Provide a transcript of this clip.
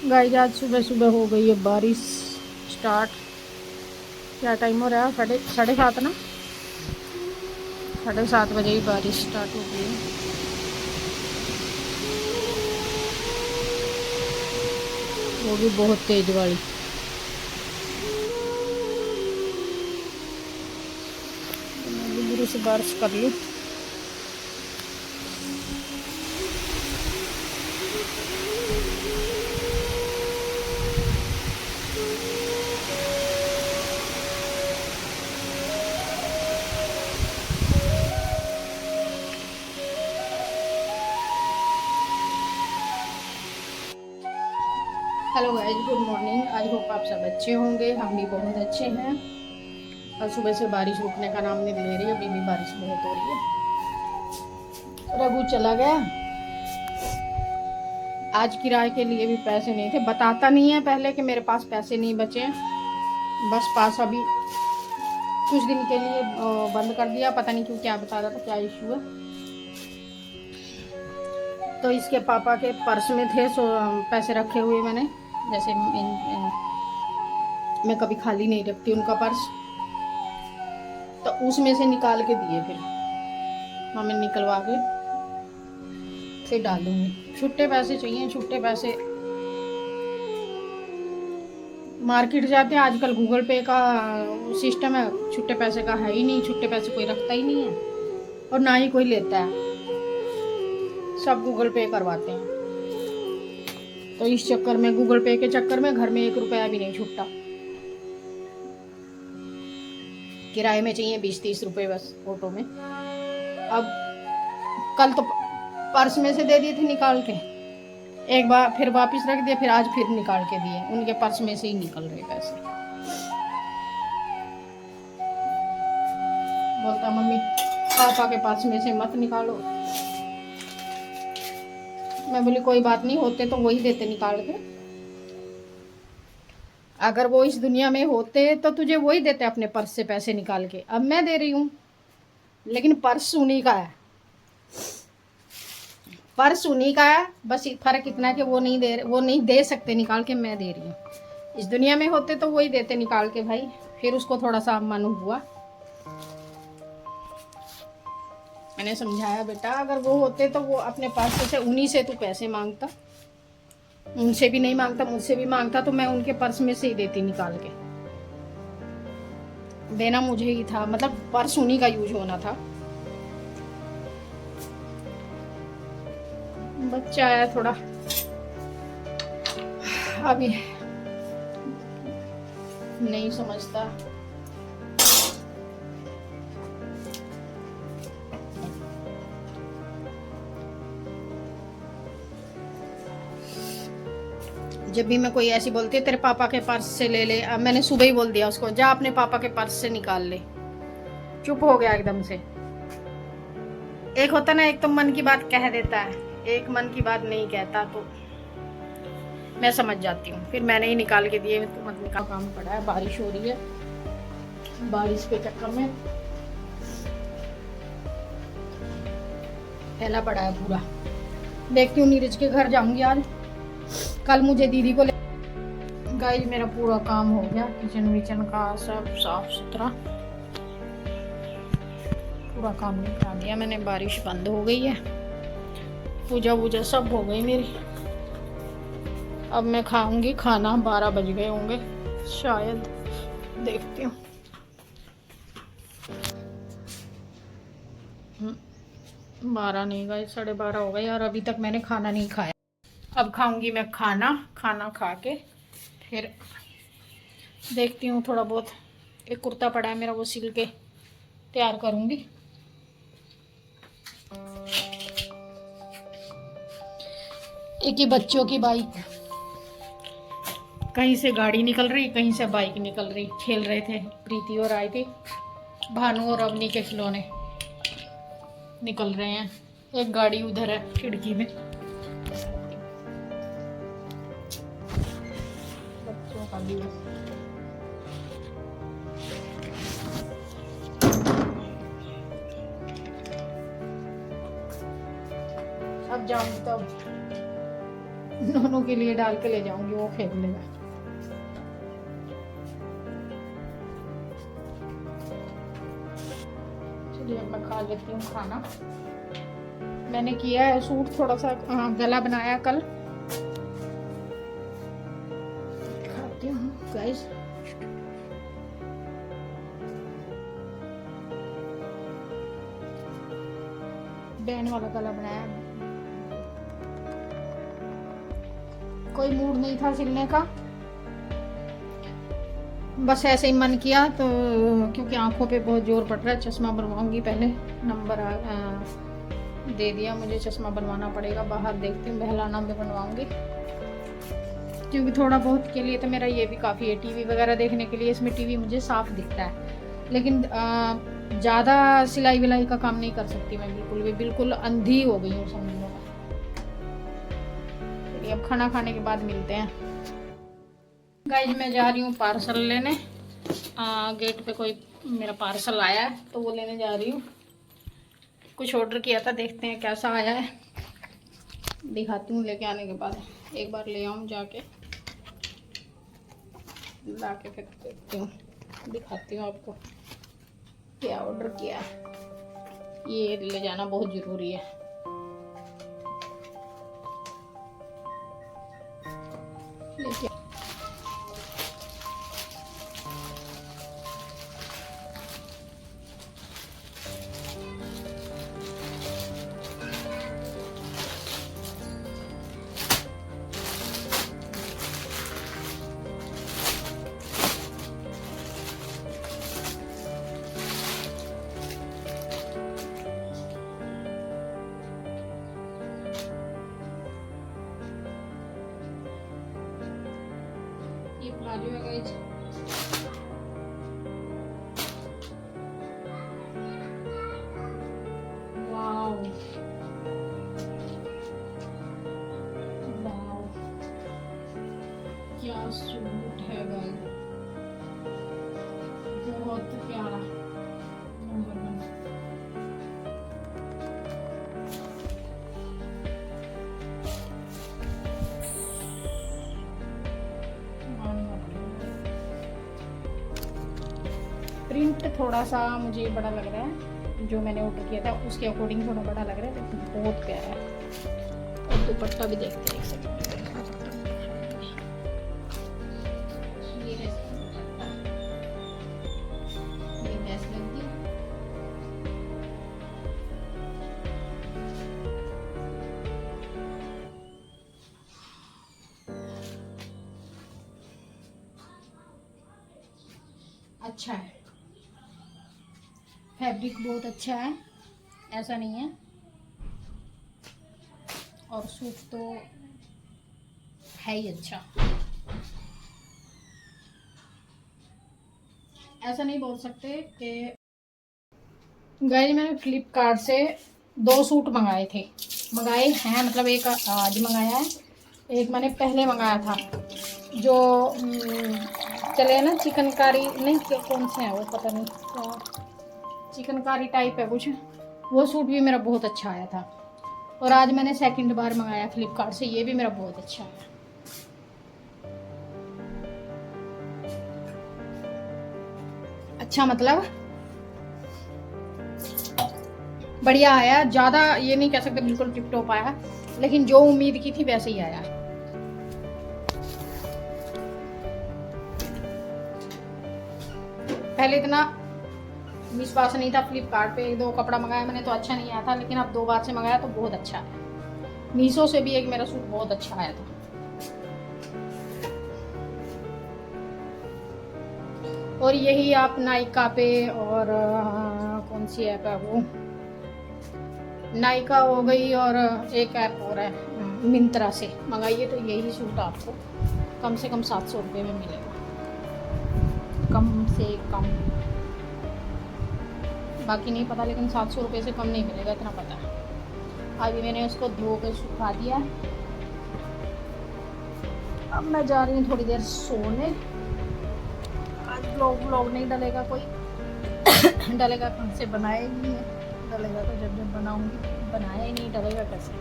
Guys आज सुबह सुबह हो गई है बारिश स्टार्ट। क्या टाइम हो रहा है? साढ़े सात ना, 7:30 बजे ही बारिश स्टार्ट हो गई है। वो भी बहुत तेज वाली। तो मैं भी बुरी से बारिश कर लूँ। Hello guys, good morning. I hope आप सब अच्छे होंगे। हम भी बहुत अच्छे हैं। और सुबह से बारिश रुकने का नाम नहीं ले रही, अभी भी बारिश बहुत हो रही है। रघु चला गया। आज किराए के लिए भी पैसे नहीं थे। बताता नहीं है पहले कि मेरे पास पैसे नहीं बचे हैं। बस पास अभी कुछ दिन के लिए बंद कर दिया। पता नहीं क्यों, क्या बता रहा था, क्या इशू है। तो इसके पापा के पर्स में थे पैसे रखे हुए मैंने। जैसे मैं कभी खाली नहीं रखती उनका पर्स, तो उसमें से निकाल के दिए। फिर मम्मी निकलवा के फिर डाल दूंगी। छुट्टे पैसे चाहिए, छुट्टे पैसे। मार्केट जाते हैं आजकल गूगल पे का सिस्टम है, छुट्टे पैसे का है ही नहीं। छुट्टे पैसे कोई रखता ही नहीं है और ना ही कोई लेता है, सब गूगल पे करवाते हैं। तो इस चक्कर में, गूगल पे के चक्कर में घर में 1 रुपया भी नहीं छुट्टा। किराए में चाहिए 20-30 रुपए बस ऑटो में। अब कल तो पर्स में से दे दिए थे निकाल के, एक बार फिर वापस रख दिए, फिर आज फिर निकाल के दिए। उनके पर्स में से ही निकल रहे पैसे। बोलता मम्मी पापा के पर्स में से मत निकालो। मैं बोली कोई बात नहीं, होते तो वही देते निकाल के। अगर वो इस दुनिया में होते तो तुझे वही देते अपने पर्स से पैसे निकाल के। अब मैं दे रही हूँ, लेकिन पर्स उन्हीं का है। पर्स उन्हीं का है, बस फर्क इतना है कि वो नहीं दे सकते निकाल के, मैं दे रही हूँ। इस दुनिया में होते तो वही देते निकाल के भाई। फिर उसको थोड़ा सा मालूम हुआ। मैंने समझाया बेटा अगर वो होते तो वो अपने पास से उन्हीं से तू पैसे मांगता, उनसे भी नहीं मांगता, मुझसे भी मांगता तो मैं उनके पर्स में से ही देती निकाल के। देना मुझे ही था, मतलब पर्स उन्हीं का यूज होना था। बच्चा है थोड़ा अभी नहीं समझता। जब भी मैं कोई ऐसी बोलती है तेरे पापा के पर्स से ले ले, अब मैंने सुबह ही बोल दिया उसको, जा अपने पापा के पर्स से निकाल ले। चुप हो गया एकदम से। एक होता ना, एक तो मन की बात कह देता है, एक मन की बात नहीं कहता, तो मैं समझ जाती हूँ। फिर मैंने ही निकाल के दिए। तो मत निकाल, काम पड़ा है, बारिश हो रही है। बारिश के चक्कर में फैला पड़ा है पूरा। देखती हूँ नीरज के घर जाऊंगी आज। कल मुझे दीदी को गाइस मेरा पूरा काम हो गया, किचन विचन का सब साफ सुथरा पूरा काम निपटा दिया मैंने। बारिश बंद हो गई है, पूजा वूजा सब हो गई मेरी। अब मैं खाऊंगी खाना, 12 बज गए होंगे शायद, देखती हूँ। 12 नहीं गए, 12:30 हो गए और अभी तक मैंने खाना नहीं खाया। अब खाऊंगी मैं खाना। खाना खा के फिर देखती हूँ थोड़ा बहुत। एक कुर्ता पड़ा है मेरा, वो सिल के तैयार करूँगी। एक ही बच्चों की बाइक, कहीं से गाड़ी निकल रही, कहीं से बाइक निकल रही। खेल रहे थे प्रीति और आई थी, भानु और अवनी के खिलौने निकल रहे हैं। एक गाड़ी उधर है खिड़की में। बच्चों का दिवस। अब जाऊंगी तब दोनों के लिए डाल के ले जाऊंगी, वो फेंक लेगा। चलिए अब मैं खा लेती हूँ खाना। मैंने किया है सूट, थोड़ा सा गला बनाया कल, खाती हूँ गाइस। बैन वाला गला बनाया, कोई मूड नहीं था सिलने का, बस ऐसे ही मन किया तो, क्योंकि आंखों पे बहुत जोर पड़ रहा है। चश्मा बनवाऊंगी पहले, नंबर दे दिया मुझे, चश्मा बनवाना पड़ेगा। बाहर देखती हूँ, बहलाना में बनवाऊंगी, क्योंकि थोड़ा बहुत के लिए तो मेरा ये भी काफ़ी है। टीवी वगैरह देखने के लिए इसमें टीवी मुझे साफ दिखता है, लेकिन ज़्यादा सिलाई विलाई का काम नहीं कर सकती मैं, बिल्कुल भी, बिल्कुल अंधी हो गई हूँ समझ लो। चलिए अब खाना खाने के बाद मिलते हैं। गाइस मैं जा रही हूँ पार्सल लेने, गेट पे कोई मेरा पार्सल आया है तो वो लेने जा रही हूँ। कुछ ऑर्डर किया था, देखते हैं कैसा आया है, दिखाती हूँ लेके आने के बाद। एक बार ले आऊँ जाके, ला के फिर देखती हूँ, दिखाती हूँ आपको क्या ऑर्डर किया। ये ले जाना बहुत ज़रूरी है। लेके ये प्लाजो है गाइस, वाओ वाओ क्या सूट है गाइस, बहुत प्यारा, नंबर 1। प्रिंट थोड़ा सा मुझे बड़ा लग रहा है, जो मैंने ऑर्डर किया था उसके अकॉर्डिंग थोड़ा बड़ा लग रहा है, लेकिन बहुत प्यारा है। और दुपट्टा भी देखते हैं, एक सेकंड। ये है दुपट्टा, ये मैच लगी। अच्छा है, फैब्रिक बहुत अच्छा है, ऐसा नहीं है। और सूट तो है ही अच्छा, ऐसा नहीं बोल सकते कि। गाइस मैंने फ्लिपकार्ट से 2 सूट मंगाए हैं, मतलब एक आज मंगाया है, एक मैंने पहले मंगाया था, जो चले ना चिकनकारी, नहीं कौन से हैं वो, पता नहीं क्या चिकनकारी टाइप है कुछ, वो सूट भी मेरा बहुत अच्छा आया था। और आज मैंने सेकंड बार मंगाया फ्लिपकार्ट से, ये भी मेरा बहुत अच्छा आया। अच्छा मतलब बढ़िया आया, ज़्यादा ये नहीं कह सकते बिल्कुल टिप टॉप आया, लेकिन जो उम्मीद की थी वैसे ही आया। पहले इतना विश्वास नहीं था फ्लिपकार्ट पे, 1-2 कपड़ा मंगाया मैंने तो अच्छा नहीं आया था, लेकिन अब 2 बार से मंगाया तो बहुत अच्छा है। मीशो से भी एक मेरा सूट बहुत अच्छा आया था। और यही आप नायका पे और कौन सी ऐप है वो, नायका हो गई, और एक ऐप और है मिंत्रा से मंगाइए तो यही सूट आपको कम से कम 700 रुपये में मिलेगा, कम से कम। बाकी नहीं पता, लेकिन 700 रुपये से कम नहीं मिलेगा, इतना पता है। अभी मैंने उसको धो के सुखा दिया, अब मैं जा रही हूँ थोड़ी देर सोने। आज व्लॉग नहीं डलेगा कोई डलेगा कौन से, बनाया ही नहीं है, डलेगा तो जब बनाऊंगी, बनाया ही नहीं, डलेगा कैसे।